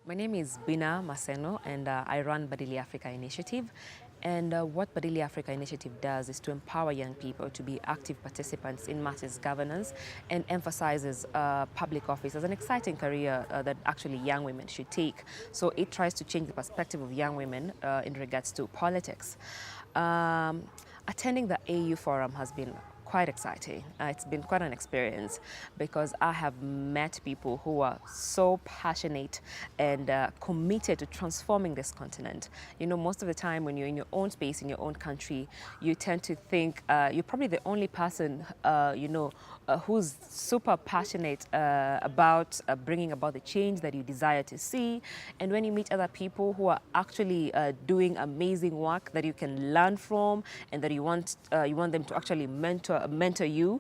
My name is Bina Maseno, and I run Badili Africa Initiative. And what Badili Africa Initiative does is to empower young people to be active participants in matters governance and emphasizes public office as an exciting career that actually young women should take. So it tries to change the perspective of young women in regards to politics. Attending the AU Forum has been quite exciting. It's been quite an experience because I have met people who are so passionate and committed to transforming this continent. You know, most of the time when you're in your own space, in your own country, you tend to think you're probably the only person, who's super passionate about bringing about the change that you desire to see. And when you meet other people who are actually doing amazing work that you can learn from and that you want them to actually mentor you,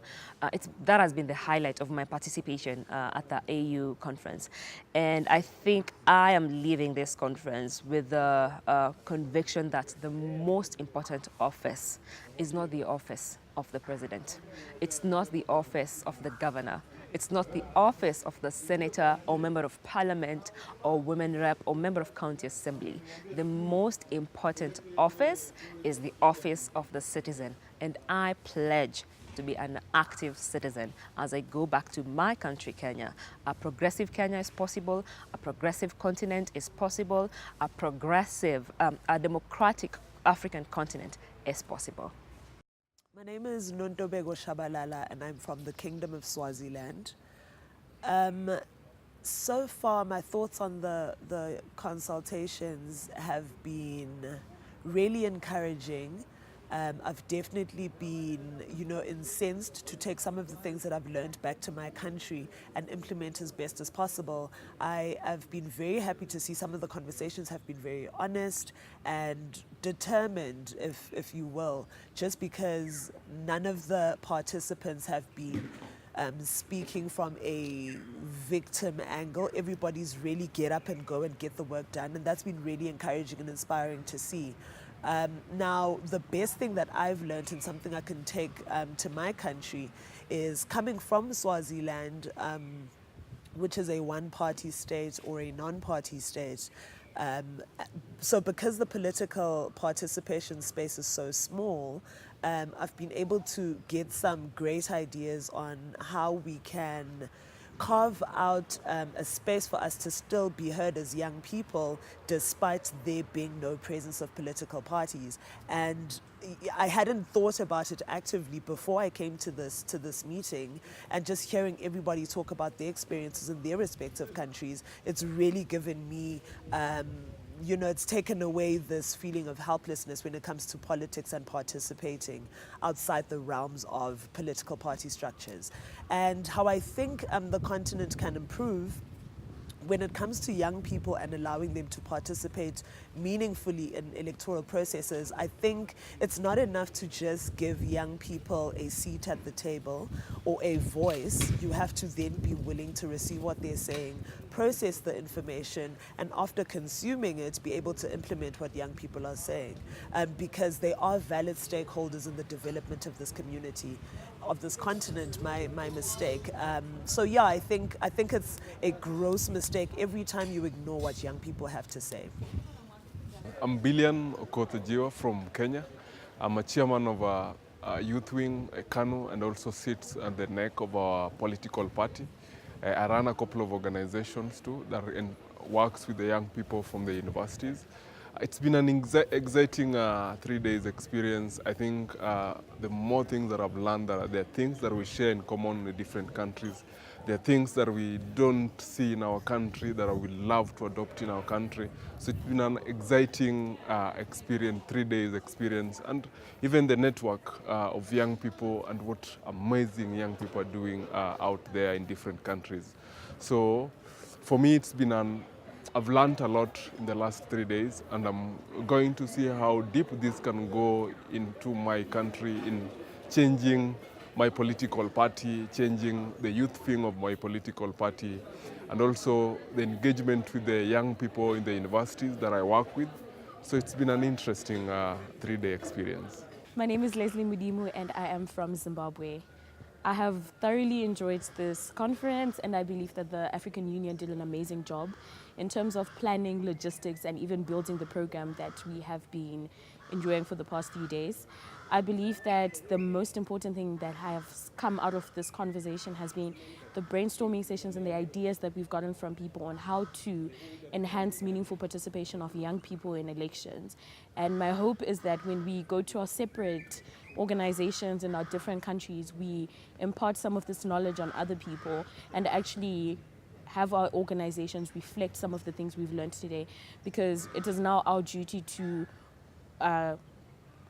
that has been the highlight of my participation at the AU conference. And I think I am leaving this conference with the conviction that the most important office is not the office of the president. It's not the office of the governor. It's not the office of the senator or member of parliament or women rep or member of county assembly. The most important office is the office of the citizen. And I pledge to be an active citizen as I go back to my country, Kenya. A progressive Kenya is possible. A progressive continent is possible. A democratic African continent is possible. My name is Nontobeko Tshabalala, and I'm from the Kingdom of Swaziland. So far, my thoughts on the consultations have been really encouraging. I've definitely been, incensed to take some of the things that I've learned back to my country and implement as best as possible. I have been very happy to see some of the conversations have been very honest and determined, if you will, just because none of the participants have been speaking from a victim angle. Everybody's really get up and go and get the work done, and that's been really encouraging and inspiring to see. Now, the best thing that I've learned and something I can take to my country is coming from Swaziland, which is a one-party state or a non-party state. So because the political participation space is so small, I've been able to get some great ideas on how we can carve out a space for us to still be heard as young people despite there being no presence of political parties. And I hadn't thought about it actively before I came to this meeting, and just hearing everybody talk about their experiences in their respective countries, it's really given me it's taken away this feeling of helplessness when it comes to politics and participating outside the realms of political party structures. And how I think the continent can improve when it comes to young people and allowing them to participate meaningfully in electoral processes, I think it's not enough to just give young people a seat at the table or a voice. You have to then be willing to receive what they're saying, process the information, and after consuming it, be able to implement what young people are saying, because they are valid stakeholders in the development of this community, of this continent. My mistake. I think it's a gross mistake every time you ignore what young people have to say. I'm Bilian Ogiwa from Kenya. I'm a chairman of a youth wing, a KANU, and also sits at the neck of our political party. I run a couple of organizations too that works with the young people from the universities. It's been an exciting 3 days experience. I think the more things that I've learned, there are things that we share in common with different countries. There are things that we don't see in our country that I would love to adopt in our country. So it's been an exciting experience, 3 days experience, and even the network of young people and what amazing young people are doing out there in different countries. So for me, it's been I've learned a lot in the last 3 days, and I'm going to see how deep this can go into my country in changing my political party, changing the youth wing of my political party, and also the engagement with the young people in the universities that I work with. So it's been an interesting 3-day experience. My name is Mudimu, and I am from Zimbabwe. I have thoroughly enjoyed this conference, and I believe that the African Union did an amazing job in terms of planning, logistics, and even building the program that we have been enjoying for the past few days. I believe that the most important thing that has come out of this conversation has been the brainstorming sessions and the ideas that we've gotten from people on how to enhance meaningful participation of young people in elections. And my hope is that when we go to our separate organizations in our different countries, we impart some of this knowledge on other people and actually have our organizations reflect some of the things we've learned today, because it is now our duty to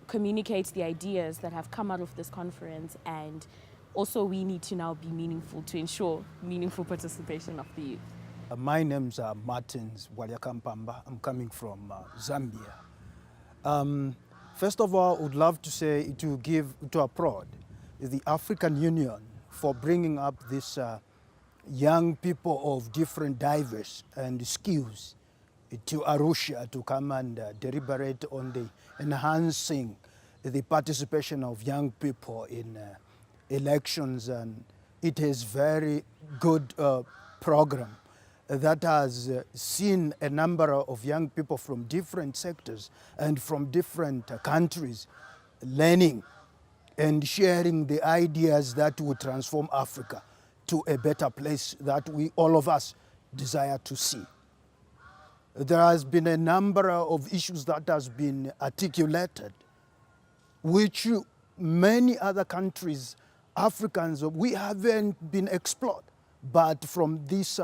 communicate the ideas that have come out of this conference, and also we need to now be meaningful to ensure meaningful participation of the youth. My name's Martins Waliakampamba. I'm coming from Zambia. First of all, I would love to say to applaud the African Union for bringing up these young people of different diverse and skills to Arusha to come and deliberate on the enhancing the participation of young people in elections, and it is very good program that has seen a number of young people from different sectors and from different countries learning and sharing the ideas that will transform Africa to a better place that all of us desire to see. There has been a number of issues that has been articulated, which many other countries, Africans, we haven't been explored. But from this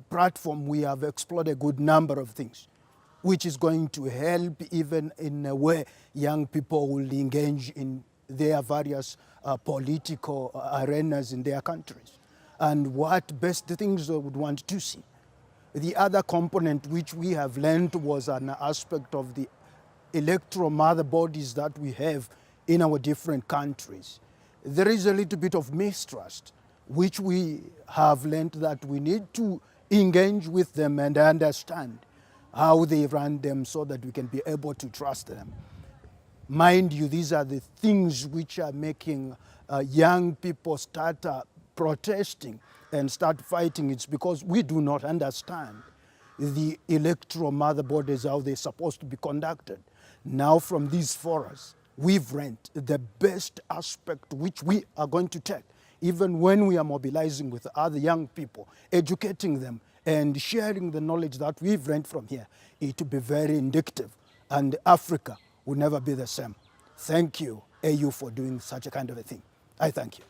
platform, we have explored a good number of things, which is going to help even in a way young people will engage in their various political arenas in their countries, and what best things they would want to see. The other component which we have learned was an aspect of the electoral mother bodies that we have in our different countries. There is a little bit of mistrust, which we have learned that we need to engage with them and understand how they run them so that we can be able to trust them. Mind you, these are the things which are making young people start protesting and start fighting. It's because we do not understand the electoral mother bodies, how they're supposed to be conducted. Now from these forums, we've learned the best aspect which we are going to take, even when we are mobilizing with other young people, educating them and sharing the knowledge that we've learned from here. It will be very indicative, and Africa will never be the same. Thank you, AU, for doing such a kind of a thing. I thank you.